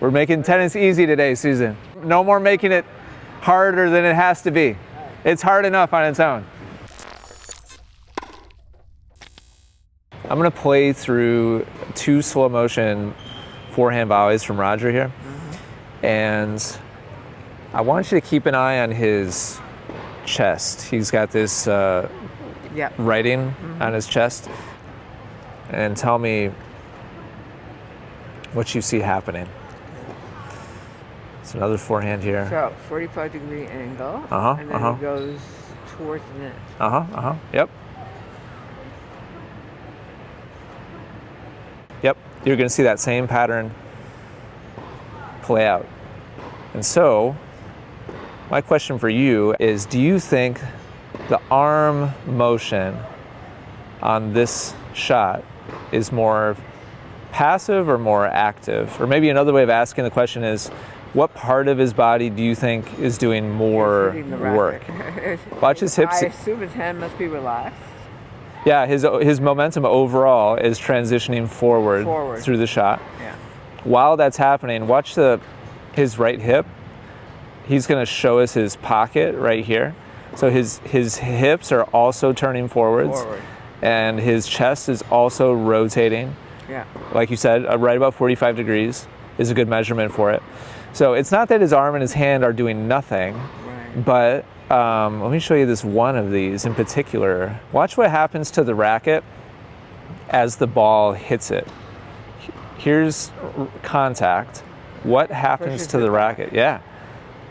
We're making tennis easy today, Susan. No more making it harder than it has to be. It's hard enough on its own. I'm gonna play through 2 slow motion forehand volleys from Roger here. And I want you to keep an eye on his chest. He's got this writing on his chest. And tell me what you see happening. It's another forehand here. So 45-degree angle, and then it goes towards the net. Yep. Yep, you're gonna see that same pattern play out. And so, my question for you is, do you think the arm motion on this shot is more passive or more active? Or maybe another way of asking the question is, what part of his body do you think is doing more work? Watch his hips. I assume his hand must be relaxed. Yeah, his momentum overall is transitioning forward through the shot. Yeah. While that's happening, watch his right hip. He's going to show us his pocket right here. So his hips are also turning forwards. And his chest is also rotating. Yeah. Like you said, right about 45 degrees is a good measurement for it. So it's not that his arm and his hand are doing nothing, but let me show you this one of these in particular. Watch what happens to the racket as the ball hits it. Here's contact. What happens to the racket? Yeah.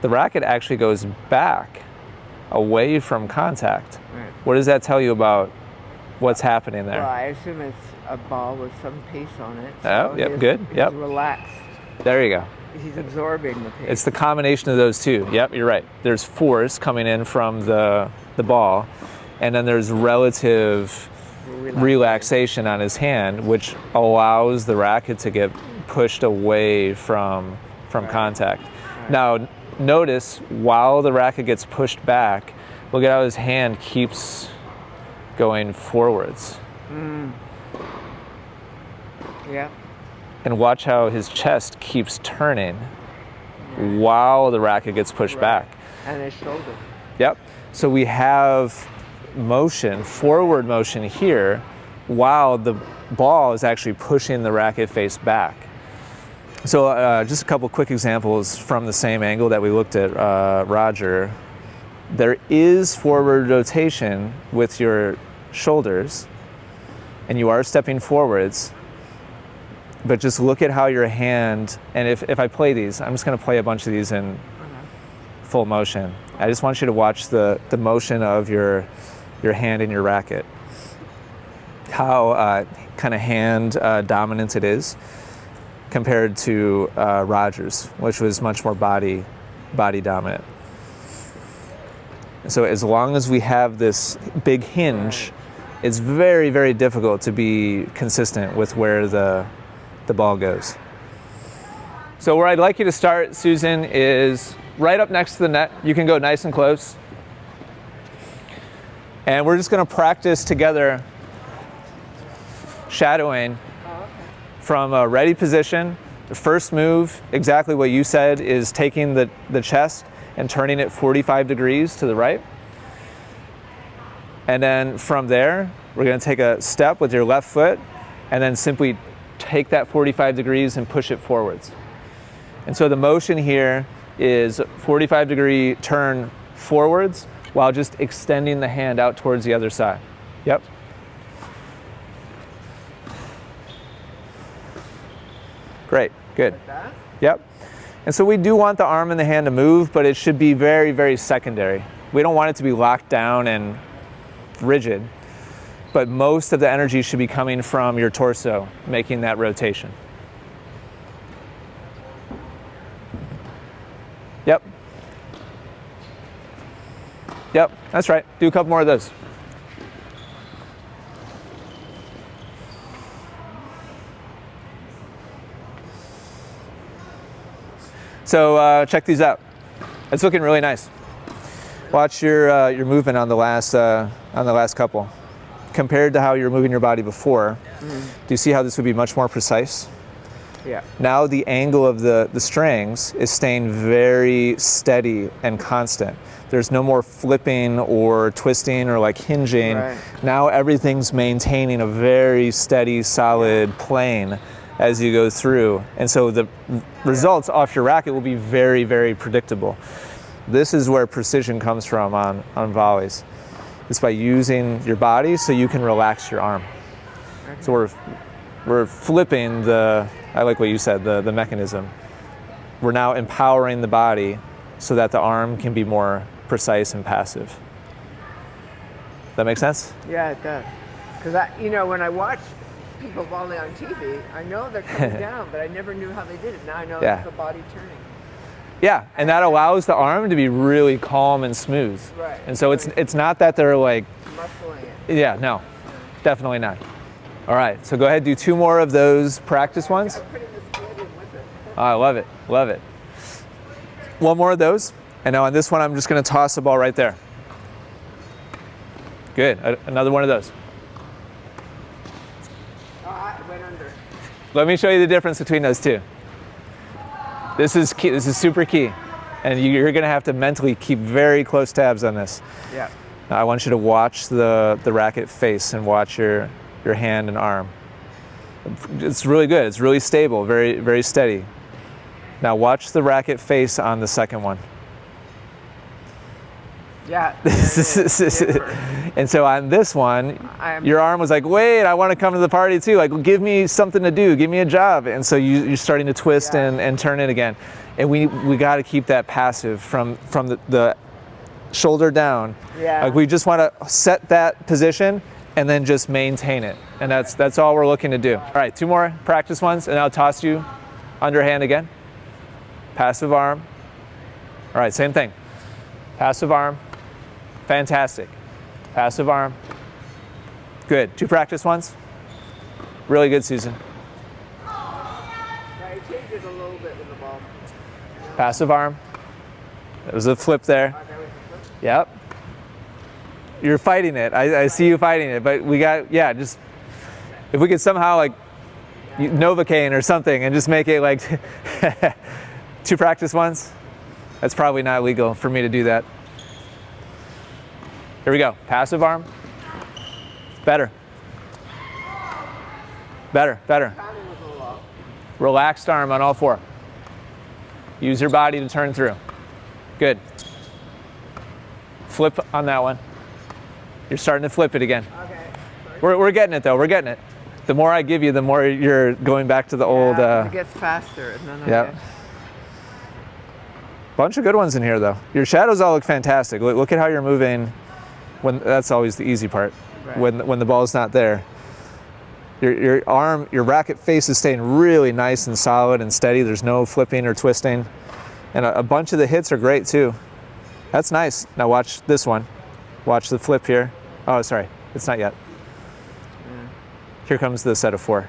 The racket actually goes back away from contact. Right. What does that tell you about what's happening there? Well, I assume it's a ball with some pace on it. So yep, good. He's relaxed. There you go. He's absorbing the pace. It's the combination of those two. Yep, you're right. There's force coming in from the ball, and then there's relative relaxation on his hand, which allows the racket to get pushed away from contact. Now, notice while the racket gets pushed back, look at how his hand keeps going forwards. Yeah. And watch how his chest keeps turning while the racket gets pushed back. And his shoulder. Yep. So we have motion, forward motion here, while the ball is actually pushing the racket face back. So just a couple quick examples from the same angle that we looked at Roger. There is forward rotation with your shoulders, and you are stepping forwards. But just look at how your hand, and if I play these, I'm just going to play a bunch of these in full motion. I just want you to watch the motion of your hand and your racket. How kind of hand dominant it is compared to Roger's, which was much more body dominant. So as long as we have this big hinge, it's very, very difficult to be consistent with where the ball goes. So where I'd like you to start, Susan, is right up next to the net. You can go nice and close. And we're just going to practice together shadowing from a ready position. The first move, exactly what you said, is taking the chest and turning it 45 degrees to the right. And then from there, we're going to take a step with your left foot and then simply take that 45 degrees and push it forwards. And so the motion here is 45-degree turn forwards while just extending the hand out towards the other side. Yep. Great, good. Yep. And so we do want the arm and the hand to move, but it should be very, very secondary. We don't want it to be locked down and rigid, but most of the energy should be coming from your torso, making that rotation. Yep. Yep, that's right. Do a couple more of those. So check these out. It's looking really nice. Watch your movement on the last couple. Compared to how you were moving your body before, do you see how this would be much more precise? Yeah. Now the angle of the strings is staying very steady and constant. There's no more flipping or twisting or like hinging. Right. Now everything's maintaining a very steady, solid plane as you go through. And so the results off your racket will be very, very predictable. This is where precision comes from on volleys. It's by using your body so you can relax your arm. Okay. So we're flipping I like what you said, the mechanism. We're now empowering the body so that the arm can be more precise and passive. That make sense? Yeah, it does. Because when I watch people volley on TV, I know they're coming down, but I never knew how they did it. Now I know it's the body turning. Yeah, and that allows the arm to be really calm and smooth. Right. And so it's not that they're like muscling it. Yeah, no, definitely not. All right, so go ahead, do 2 more of those practice ones. I'm putting this wood in with it. Oh, I love it, love it. 1 more of those, and now on this one, I'm just gonna toss the ball right there. Good, another one of those. Oh, I went under. Let me show you the difference between those 2. This is key, this is super key. And you're gonna have to mentally keep very close tabs on this. Yeah. Now, I want you to watch the racket face and watch your hand and arm. It's really good, it's really stable, very, very steady. Now watch the racket face on the second one. Yeah. And so on this one, your arm was like, wait, I want to come to the party too. Like, give me something to do, give me a job. And so you're starting to twist and turn it again. And we got to keep that passive from the shoulder down. Yeah. Like we just want to set that position and then just maintain it. And that's all we're looking to do. All right, 2 more practice ones, and I'll toss you underhand again. Passive arm. All right, same thing. Passive arm. Fantastic. Passive arm. Good. 2 practice ones. Really good, Susan. I changed it a little bit with the ball. Passive arm. There was a flip there. Yep. You're fighting it. I see you fighting it, but we got, just, if we could somehow like Novocaine or something and just make it like 2 practice ones, that's probably not legal for me to do that. Here we go. Passive arm. Better. Better, better. Relaxed arm on all 4. Use your body to turn through. Good. Flip on that one. You're starting to flip it again. Okay. We're getting it though, we're getting it. The more I give you, the more you're going back to the old... it gets faster. And then Yep. Bunch of good ones in here though. Your shadows all look fantastic. Look at how you're moving. That's always the easy part. Right. When the ball's not there. Your arm, your racket face is staying really nice and solid and steady. There's no flipping or twisting. And a bunch of the hits are great too. That's nice. Now watch this one. Watch the flip here. Oh, sorry, it's not yet. Yeah. Here comes the set of 4.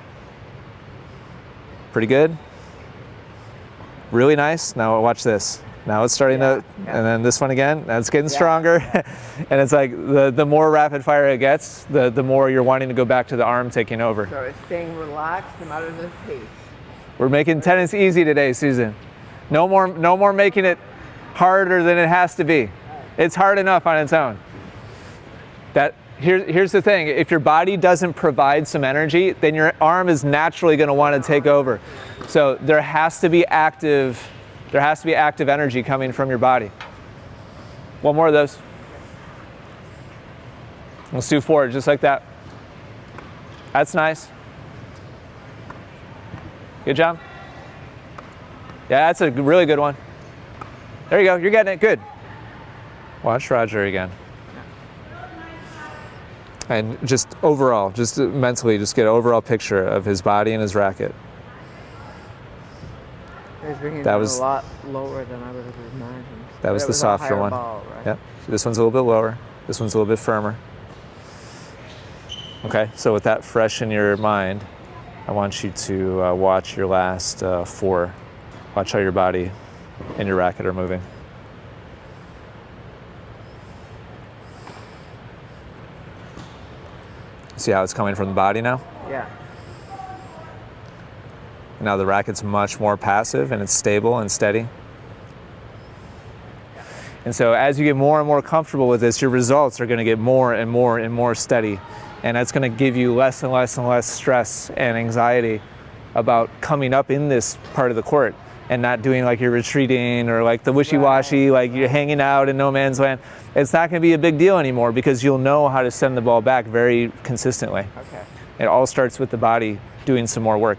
Pretty good. Really nice. Now watch this. Now it's starting to, and then this one again. Now it's getting stronger. And it's like the more rapid fire it gets, the more you're wanting to go back to the arm taking over. So it's staying relaxed no matter the pace. We're making tennis easy today, Susan. No more making it harder than it has to be. It's hard enough on its own. Here's the thing, if your body doesn't provide some energy, then your arm is naturally going to want to take over. So there has to be active energy coming from your body. 1 more of those. Let's do 4, just like that. That's nice. Good job. Yeah, that's a really good one. There you go, you're getting it, good. Watch Roger again. And just overall, just mentally, just get an overall picture of his body and his racket. He's bringing that it was a lot lower than I would have imagined. That was the softer one. Ball, right? Yep. This one's a little bit lower. This one's a little bit firmer. Okay, so with that fresh in your mind, I want you to watch your last 4. Watch how your body and your racket are moving. See how it's coming from the body now? Yeah. Now the racket's much more passive and it's stable and steady. And so as you get more and more comfortable with this, your results are going to get more and more and more steady. And that's going to give you less and less and less stress and anxiety about coming up in this part of the court and not doing like you're retreating or like the wishy-washy, like you're hanging out in no man's land. It's not going to be a big deal anymore because you'll know how to send the ball back very consistently. Okay. It all starts with the body doing some more work.